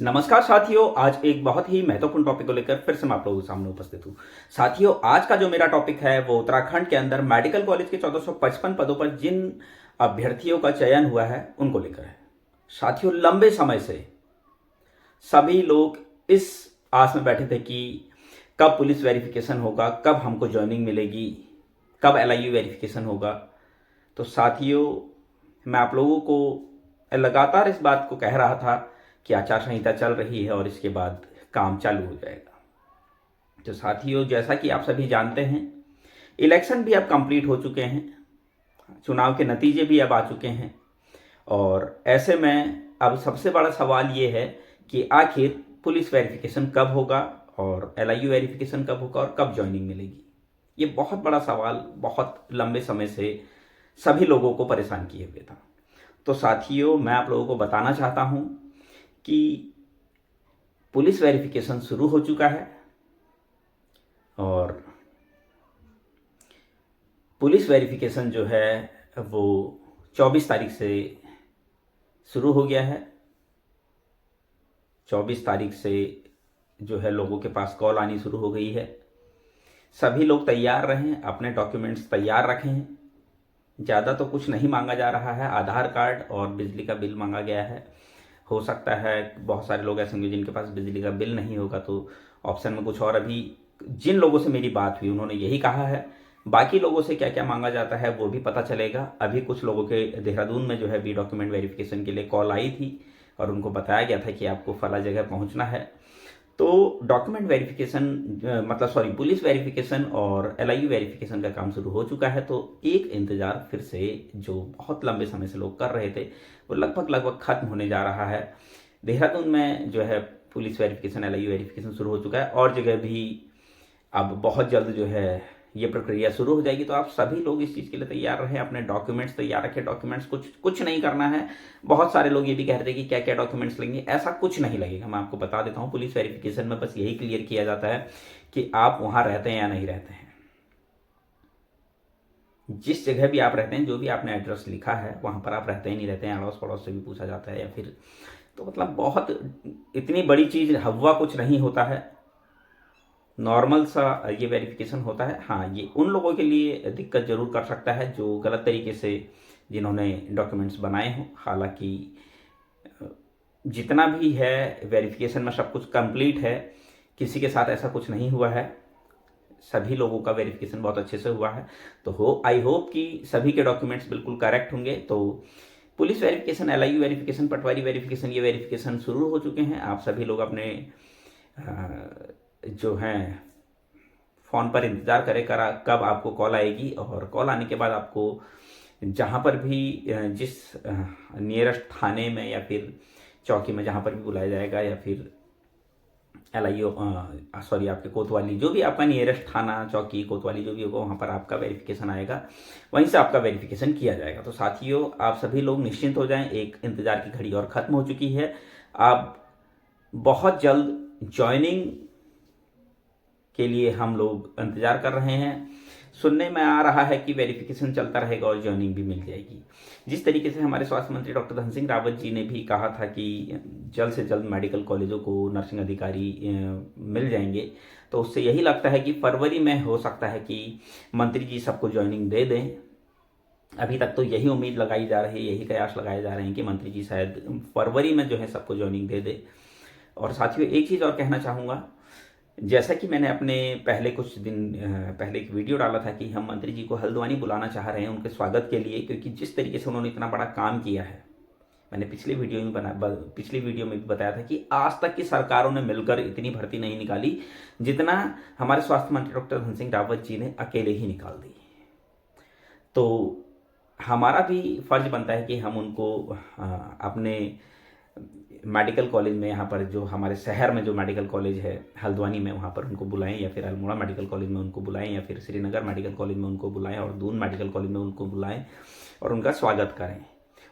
नमस्कार साथियों, आज एक बहुत ही महत्वपूर्ण टॉपिक को लेकर फिर से मैं आप लोगों के सामने उपस्थित हूँ। साथियों, आज का जो मेरा टॉपिक है वो उत्तराखंड के अंदर मेडिकल कॉलेज के 1455 पदों पर जिन अभ्यर्थियों का चयन हुआ है उनको लेकर है। साथियों, लंबे समय से सभी लोग इस आस में बैठे थे कि कब पुलिस वेरिफिकेशन होगा, कब हमको ज्वाइनिंग मिलेगी, कब एलआईयू वेरिफिकेशन होगा। तो साथियों, मैं आप लोगों को लगातार इस बात को कह रहा था कि आचार संहिता चल रही है और इसके बाद काम चालू हो जाएगा। तो साथियों, जैसा कि आप सभी जानते हैं, इलेक्शन भी अब कंप्लीट हो चुके हैं, चुनाव के नतीजे भी अब आ चुके हैं और ऐसे में अब सबसे बड़ा सवाल ये है कि आखिर पुलिस वेरिफिकेशन कब होगा और एलआईयू वेरिफिकेशन कब होगा और कब ज्वाइनिंग मिलेगी। ये बहुत बड़ा सवाल बहुत लंबे समय से सभी लोगों को परेशान किए हुए था। तो साथियों, मैं आप लोगों को बताना चाहता हूं कि पुलिस वेरिफिकेशन शुरू हो चुका है और पुलिस वेरिफिकेशन जो है वो 24 तारीख से शुरू हो गया है। 24 तारीख से जो है लोगों के पास कॉल आनी शुरू हो गई है। सभी लोग तैयार रहें, अपने डॉक्यूमेंट्स तैयार रखें। ज़्यादा तो कुछ नहीं मांगा जा रहा है, आधार कार्ड और बिजली का बिल मांगा गया है। हो सकता है बहुत सारे लोग ऐसे होंगे जिनके पास बिजली का बिल नहीं होगा, तो ऑप्शन में कुछ और। अभी जिन लोगों से मेरी बात हुई उन्होंने यही कहा है। बाकी लोगों से क्या क्या मांगा जाता है वो भी पता चलेगा। अभी कुछ लोगों के देहरादून में जो है भी डॉक्यूमेंट वेरिफिकेशन के लिए कॉल आई थी और उनको बताया गया था कि आपको फला जगह पहुंचना है। तो डॉक्यूमेंट वेरिफिकेशन मतलब सॉरी पुलिस वेरिफिकेशन और एलआईयू वेरिफिकेशन का काम शुरू हो चुका है। तो एक इंतज़ार फिर से जो बहुत लंबे समय से लोग कर रहे थे वो लगभग लगभग खत्म होने जा रहा है। देहरादून में जो है पुलिस वेरिफिकेशन एलआईयू वेरिफिकेशन शुरू हो चुका है और जगह भी अब बहुत जल्द जो है ये प्रक्रिया शुरू हो जाएगी। तो आप सभी लोग इस चीज़ के लिए तैयार रहें, अपने डॉक्यूमेंट्स तैयार रखें। डॉक्यूमेंट्स कुछ नहीं करना है। बहुत सारे लोग ये भी कह रहे थे कि क्या क्या डॉक्यूमेंट्स लेंगे, ऐसा कुछ नहीं लगेगा। मैं आपको बता देता हूँ, पुलिस वेरिफिकेशन में बस यही क्लियर किया जाता है कि आप वहाँ रहते हैं या नहीं रहते हैं। जिस जगह भी आप रहते हैं, जो भी आपने एड्रेस लिखा है वहाँ पर आप रहते ही नहीं रहते हैं, अड़ोस पड़ोस से भी पूछा जाता है या फिर, तो मतलब बहुत इतनी बड़ी चीज़ हवा कुछ नहीं होता है, नॉर्मल सा ये वेरिफिकेशन होता है। हाँ, ये उन लोगों के लिए दिक्कत जरूर कर सकता है जो गलत तरीके से जिन्होंने डॉक्यूमेंट्स बनाए हों। हालांकि जितना भी है वेरिफिकेशन में सब कुछ कंप्लीट है, किसी के साथ ऐसा कुछ नहीं हुआ है, सभी लोगों का वेरिफिकेशन बहुत अच्छे से हुआ है। तो आई होप कि सभी के डॉक्यूमेंट्स बिल्कुल करेक्ट होंगे। तो पुलिस वेरिफिकेशन, एलआईयू वेरिफिकेशन, पटवारी वेरिफिकेशन, ये वेरिफिकेशन शुरू हो चुके हैं। आप सभी लोग अपने जो हैं फ़ोन पर इंतज़ार करें कब आपको कॉल आएगी और कॉल आने के बाद आपको जहाँ पर भी जिस नियरेस्ट थाने में या फिर चौकी में जहाँ पर भी बुलाया जाएगा या फिर एलआईओ सॉरी आपके कोतवाली, जो भी आपका नियरेस्ट थाना, चौकी, कोतवाली जो भी होगा वहाँ पर आपका वेरिफिकेशन आएगा, वहीं से आपका वेरिफिकेशन किया जाएगा। तो साथियों, आप सभी लोग निश्चिंत हो जाएं, एक इंतज़ार की घड़ी और ख़त्म हो चुकी है। आप बहुत जल्द ज्वाइनिंग के लिए हम लोग इंतज़ार कर रहे हैं। सुनने में आ रहा है कि वेरिफिकेशन चलता रहेगा और ज्वाइनिंग भी मिल जाएगी। जिस तरीके से हमारे स्वास्थ्य मंत्री डॉक्टर धन सिंह रावत जी ने भी कहा था कि जल्द से जल्द मेडिकल कॉलेजों को नर्सिंग अधिकारी मिल जाएंगे, तो उससे यही लगता है कि फरवरी में हो सकता है कि मंत्री जी सबको ज्वाइनिंग दे दें। अभी तक तो यही उम्मीद लगाई जा रही है, यही कयास लगाए जा रहे हैं कि मंत्री जी शायद फरवरी में जो है सबको ज्वाइनिंग दे दे। और साथियों, एक चीज़ और कहना चाहूँगा, जैसा कि मैंने अपने पहले कुछ दिन पहले एक वीडियो डाला था कि हम मंत्री जी को हल्द्वानी बुलाना चाह रहे हैं उनके स्वागत के लिए, क्योंकि जिस तरीके से उन्होंने इतना बड़ा काम किया है। मैंने पिछली वीडियो में भी बताया था कि आज तक की सरकारों ने मिलकर इतनी भर्ती नहीं निकाली जितना हमारे स्वास्थ्य मंत्री डॉक्टर धन सिंह रावत जी ने अकेले ही निकाल दी। तो हमारा भी फर्ज बनता है कि हम उनको अपने मेडिकल कॉलेज में, यहाँ पर जो हमारे शहर में जो मेडिकल कॉलेज है हल्द्वानी में, वहाँ पर उनको बुलाएं, या फिर अल्मोड़ा मेडिकल कॉलेज में उनको बुलाएं, या फिर श्रीनगर मेडिकल कॉलेज में उनको बुलाएं और दून मेडिकल कॉलेज में उनको बुलाएं और उनका स्वागत करें।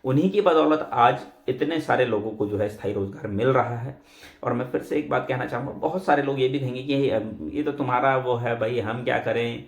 उन्हीं की बदौलत आज इतने सारे लोगों को जो है स्थायी रोजगार मिल रहा है। और मैं फिर से एक बात कहना चाहूँगा, बहुत सारे लोग ये भी कहेंगे कि ये तो तुम्हारा वो है भाई, हम क्या करें,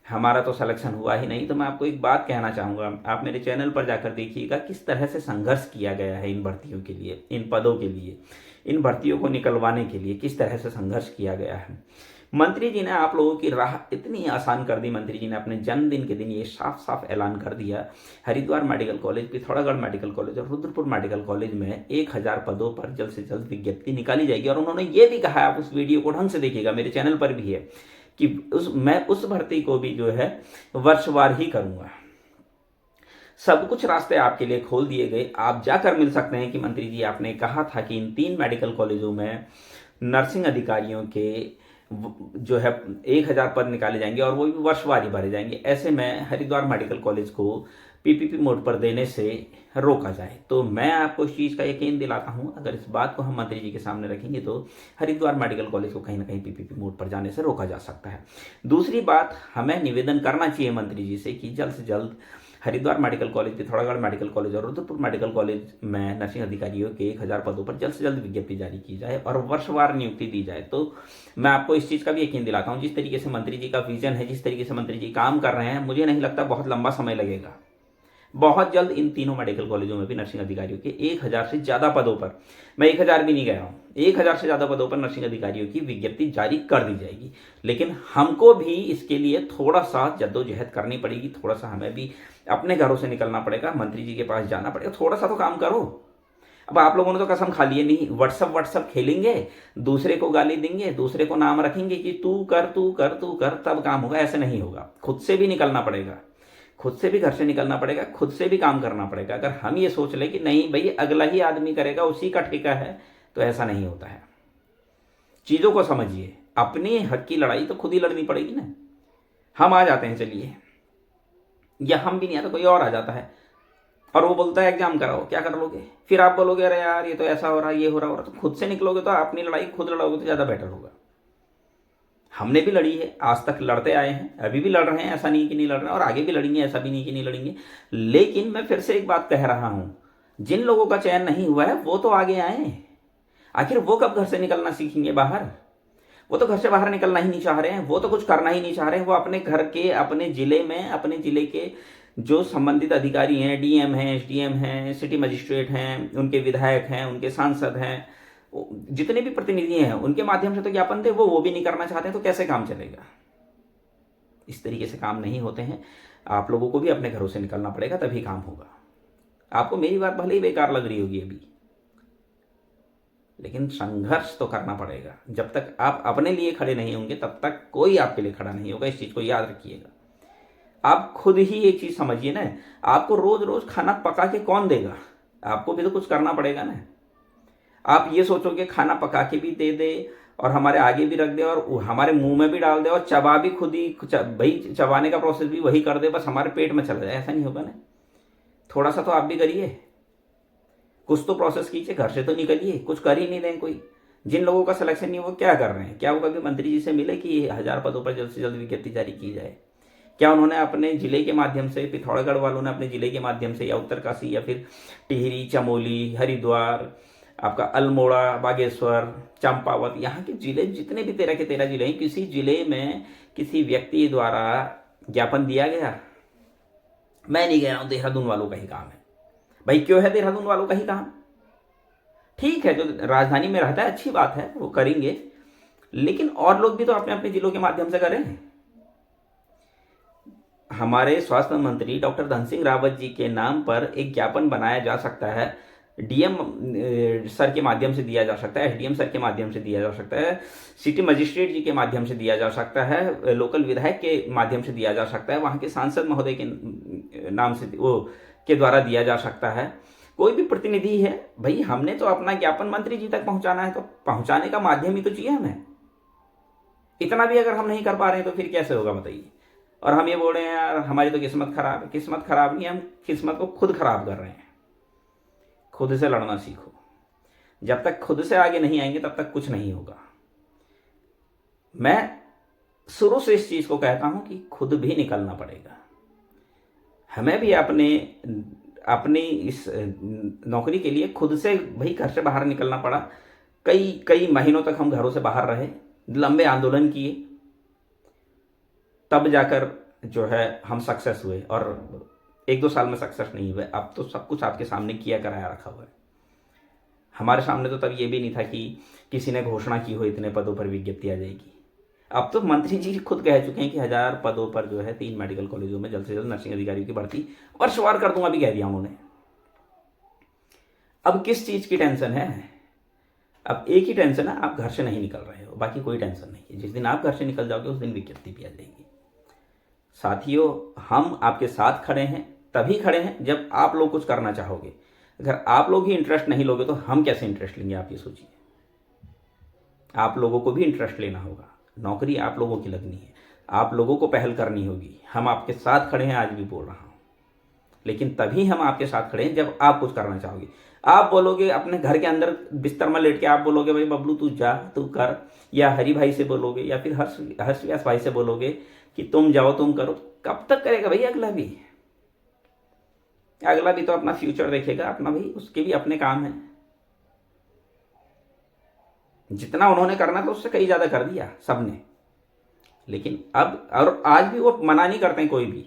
हमारा तो सिलेक्शन हुआ ही नहीं। तो मैं आपको एक बात कहना चाहूँगा, आप मेरे चैनल पर जाकर देखिएगा किस तरह से संघर्ष किया गया है इन भर्तियों के लिए, इन पदों के लिए, इन भर्तियों को निकलवाने के लिए किस तरह से संघर्ष किया गया है। मंत्री जी ने आप लोगों की राह इतनी आसान कर दी। मंत्री जी ने अपने जन्मदिन के दिन ये साफ साफ ऐलान कर दिया, Haridwar medical college, Pithoragarh medical college और रुद्रपुर मेडिकल कॉलेज में 1000 पदों पर जल्द से जल्द विज्ञप्ति निकाली जाएगी। और उन्होंने ये भी कहा, आप उस वीडियो को ढंग से देखिएगा, मेरे चैनल पर भी है, कि मैं उस भर्ती को भी जो है वर्षवार ही करूंगा। सब कुछ रास्ते आपके लिए खोल दिए गए, आप जाकर मिल सकते हैं कि मंत्री जी आपने कहा था कि इन 3 मेडिकल कॉलेजों में नर्सिंग अधिकारियों के जो है 1000 पद निकाले जाएंगे और वो भी वर्षवार ही भरे जाएंगे। ऐसे में हरिद्वार मेडिकल कॉलेज को पीपीपी मोड पर देने से रोका जाए। तो मैं आपको इस चीज़ का यकीन दिलाता हूं, अगर इस बात को हम मंत्री जी के सामने रखेंगे तो हरिद्वार मेडिकल कॉलेज को कहीं ना कहीं पीपीपी मोड पर जाने से रोका जा सकता है। दूसरी बात, हमें निवेदन करना चाहिए मंत्री जी से कि जल्द से जल्द Haridwar medical college, Pithoragarh medical college और रुद्रपुर मेडिकल कॉलेज में नर्सिंग अधिकारियों के 1000 पदों पर जल्द से जल्द विज्ञप्ति जारी की जाए और वर्षवार नियुक्ति दी जाए। तो मैं आपको इस चीज़ का भी यकीन दिलाता हूँ, जिस तरीके से मंत्री जी का विजन है, जिस तरीके से मंत्री जी काम कर रहे हैं, मुझे नहीं लगता बहुत लंबा समय लगेगा। बहुत जल्द इन तीनों मेडिकल कॉलेजों में भी नर्सिंग अधिकारियों के 1000 से ज़्यादा पदों पर, मैं 1000 भी नहीं कह रहा हूँ, 1000 से ज़्यादा पदों पर नर्सिंग अधिकारियों की विज्ञप्ति जारी कर दी जाएगी। लेकिन हमको भी इसके लिए थोड़ा सा जद्दोजहद करनी पड़ेगी, थोड़ा सा हमें भी अपने घरों से निकलना पड़ेगा, मंत्री जी के पास जाना पड़ेगा, थोड़ा सा तो काम करो। अब आप लोगों ने तो कसम खा ली है, नहीं व्हाट्सअप खेलेंगे, दूसरे को गाली देंगे, दूसरे को नाम रखेंगे कि तू कर तब काम होगा। ऐसे नहीं होगा, खुद से भी निकलना पड़ेगा, खुद से भी घर से निकलना पड़ेगा, खुद से भी काम करना पड़ेगा। अगर हम ये सोच ले कि नहीं भाई अगला ही आदमी करेगा, उसी का ठेका है, तो ऐसा नहीं होता है। चीज़ों को समझिए, अपने हक की लड़ाई तो खुद ही लड़नी पड़ेगी ना। हम आ जाते हैं चलिए, या हम भी नहीं आता, कोई और आ जाता है और वो बोलता है एग्जाम कराओ, क्या कर लोगे? फिर आप बोलोगे अरे यार ये तो ऐसा हो रहा है, ये हो रहा। तो खुद से निकलोगे तो अपनी लड़ाई खुद लड़ोगे तो ज़्यादा बेटर होगा। हमने भी लड़ी है, आज तक लड़ते आए हैं, अभी भी लड़ रहे हैं, ऐसा नहीं कि नहीं लड़ रहे हैं, और आगे भी लड़ेंगे, ऐसा भी नहीं कि नहीं लड़ेंगे। लेकिन मैं फिर से एक बात कह रहा हूं, जिन लोगों का चयन नहीं हुआ है वो तो आगे आए। आखिर वो कब घर से निकलना सीखेंगे बाहर? वो तो घर से बाहर निकलना ही नहीं चाह रहे हैं, वो तो कुछ करना ही नहीं चाह रहे हैं। वो अपने घर के, अपने जिले में, अपने जिले के जो संबंधित अधिकारी हैं, डीएम हैं, एसडीएम हैं, सिटी मजिस्ट्रेट हैं, उनके विधायक हैं, उनके सांसद हैं, जितने भी प्रतिनिधि हैं, उनके माध्यम से तो ज्ञापन थे, वो भी नहीं करना चाहते हैं। तो कैसे काम चलेगा? इस तरीके से काम नहीं होते हैं। आप लोगों को भी अपने घरों से निकलना पड़ेगा, तभी काम होगा। आपको मेरी बात भले ही बेकार लग रही होगी अभी, लेकिन संघर्ष तो करना पड़ेगा। जब तक आप अपने लिए खड़े नहीं होंगे तब तक कोई आपके लिए खड़ा नहीं होगा। इस चीज को याद रखिएगा। आप खुद ही एक चीज समझिए ना, आपको रोज रोज खाना पका के कौन देगा? आपको भी तो कुछ करना पड़ेगा ना। आप ये सोचोगे खाना पका के भी दे दे और हमारे आगे भी रख दे और हमारे मुंह में भी डाल दे और चबा भी खुद ही, भाई चबाने का प्रोसेस भी वही कर दे, बस हमारे पेट में चला जाए, ऐसा नहीं होगा ना। थोड़ा सा तो आप भी करिए, कुछ तो प्रोसेस कीजिए, घर से तो निकलिए। कुछ कर ही नहीं रहे कोई। जिन लोगों का सिलेक्शन नहीं, वो क्या कर रहे हैं? क्या वो कभी मंत्री जी से मिले कि 1000 पदों पर जल्द से जल्द विज्ञप्ति जारी की जाए? क्या उन्होंने अपने जिले के माध्यम से, पिथौरागढ़ वालों ने अपने जिले के माध्यम से, या उत्तरकाशी या फिर टिहरी, चमोली, हरिद्वार, आपका अल्मोड़ा, बागेश्वर, चंपावत, यहाँ के जिले जितने भी 13 के 13 जिले हैं, किसी जिले में किसी व्यक्ति द्वारा ज्ञापन दिया गया? मैं नहीं कह रहा हूं देहरादून वालों का ही काम है भाई। क्यों है देहरादून वालों का ही काम? ठीक है, जो राजधानी में रहता है अच्छी बात है, वो करेंगे, लेकिन और लोग भी तो अपने अपने जिलों के माध्यम से करें। हमारे स्वास्थ्य मंत्री डॉक्टर धन सिंह रावत जी के नाम पर एक ज्ञापन बनाया जा सकता है, डीएम सर के माध्यम से दिया जा सकता है, एसडीएम सर के माध्यम से दिया जा सकता है, सिटी मजिस्ट्रेट जी के माध्यम से दिया जा सकता है, लोकल विधायक के माध्यम से दिया जा सकता है, वहां के सांसद महोदय के नाम से वो के द्वारा दिया जा सकता है। कोई भी प्रतिनिधि है भाई, हमने तो अपना ज्ञापन मंत्री जी तक पहुंचाना है, तो पहुंचाने का माध्यम ही तो चाहिए हमें। इतना भी अगर हम नहीं कर पा रहे हैं तो फिर कैसे होगा बताइए? और हम ये बोल रहे हैं यार हमारी तो किस्मत खराब है। किस्मत खराब नहीं है, हम किस्मत को खुद खराब कर रहे हैं। खुद से लड़ना सीखो। जब तक खुद से आगे नहीं आएंगे तब तक कुछ नहीं होगा। मैं शुरू से इस चीज को कहता हूं कि खुद भी निकलना पड़ेगा। हमें भी अपनी इस नौकरी के लिए खुद से भाई घर से बाहर निकलना पड़ा। कई महीनों तक हम घरों से बाहर रहे, लंबे आंदोलन किए, तब जाकर जो है हम सक्सेस हुए, और 1-2 साल में सक्सेस नहीं हुए। अब तो सब कुछ आपके सामने किया कराया रखा हुआ है। हमारे सामने तो तब ये भी नहीं था कि किसी ने घोषणा की हो इतने पदों पर विज्ञप्ति आ जाएगी। अब तो मंत्री जी खुद कह चुके हैं कि 1000 पदों पर जो है 3 मेडिकल कॉलेजों में जल्द से जल्द नर्सिंग अधिकारियों की भर्ती वर्षवार कर दूंगा, भी कह दिया उन्होंने। अब किस चीज़ की टेंशन है? अब एक ही टेंशन है, आप घर से नहीं निकल रहे हो, बाकी कोई टेंशन नहीं है। जिस दिन आप घर से निकल जाओगे उस दिन विज्ञप्ति भी आ जाएगी। साथियों, हम आपके साथ खड़े हैं, तभी खड़े हैं जब आप लोग कुछ करना चाहोगे। अगर आप लोग ही इंटरेस्ट नहीं लोगे तो हम कैसे इंटरेस्ट लेंगे, आप ये सोचिए। आप लोगों को भी इंटरेस्ट लेना होगा, नौकरी आप लोगों की लगनी है, आप लोगों को पहल करनी होगी। हम आपके साथ खड़े हैं, आज भी बोल रहा हूँ, लेकिन तभी हम आपके साथ खड़े हैं जब आप कुछ करना चाहोगे। आप बोलोगे अपने घर के अंदर बिस्तर में लेट के, आप बोलोगे भाई बबलू तू जा, तू कर, या हरी भाई से बोलोगे, या फिर हर्ष व्यास भाई से बोलोगे कि तुम जाओ तुम करो, कब तक करेगा भाई? अगला भी तो अपना फ्यूचर देखेगा अपना, भाई उसके भी अपने काम है। जितना उन्होंने करना था उससे कहीं ज्यादा कर दिया सबने, लेकिन अब और आज भी वो मना नहीं करते हैं कोई भी।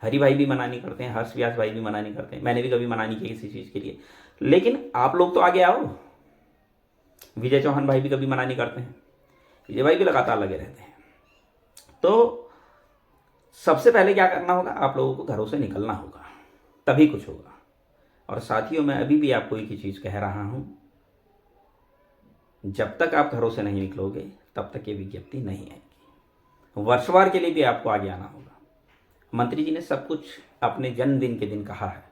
हरी भाई भी मना नहीं करते हैं, हर्ष व्यास भाई भी मना नहीं करते हैं, मैंने भी कभी मना नहीं किया किसी चीज के लिए। लेकिन आप लोग तो आगे आओ। विजय चौहान भाई भी कभी मना नहीं करते हैं, विजय भाई भी लगातार लगे रहते हैं। तो सबसे पहले क्या करना होगा, आप लोगों को घरों से निकलना होगा, तभी कुछ होगा। और साथियों, मैं अभी भी आपको एक ही चीज कह रहा हूं, जब तक आप घरों से नहीं निकलोगे तब तक ये विज्ञप्ति नहीं आएगी। वर्षवार के लिए भी आपको आगे आना होगा। मंत्री जी ने सब कुछ अपने जन्मदिन के दिन कहा है,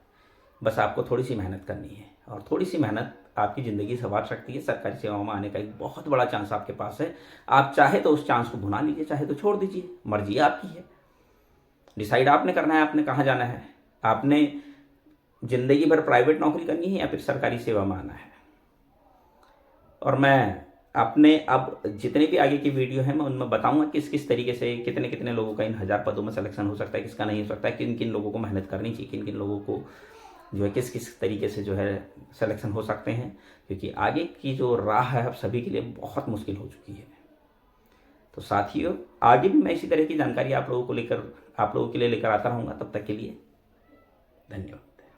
बस आपको थोड़ी सी मेहनत करनी है, और थोड़ी सी मेहनत आपकी ज़िंदगी संवार सकती है। सरकारी सेवाओं में आने का एक बहुत बड़ा चांस आपके पास है। आप चाहे तो उस चांस को भुना लीजिए, चाहे तो छोड़ दीजिए, मर्जी आपकी है। डिसाइड आपने करना है आपने कहाँ जाना है। आपने ज़िंदगी भर प्राइवेट नौकरी करनी है या फिर सरकारी सेवा में आना है। और मैं अपने अब जितने भी आगे की वीडियो है मैं उनमें बताऊंगा किस किस तरीके से कितने कितने लोगों का इन 1000 पदों में सिलेक्शन हो सकता है, किसका नहीं हो सकता है, किन किन लोगों को मेहनत करनी चाहिए, किन किन लोगों को जो है किस किस तरीके से जो है सिलेक्शन हो सकते हैं। क्योंकि आगे की जो राह है अब सभी के लिए बहुत मुश्किल हो चुकी है। तो साथियों, आगे भी मैं इसी तरह की जानकारी आप लोगों के लिए लेकर आता रहूँगा। तब तक के लिए धन्यवाद।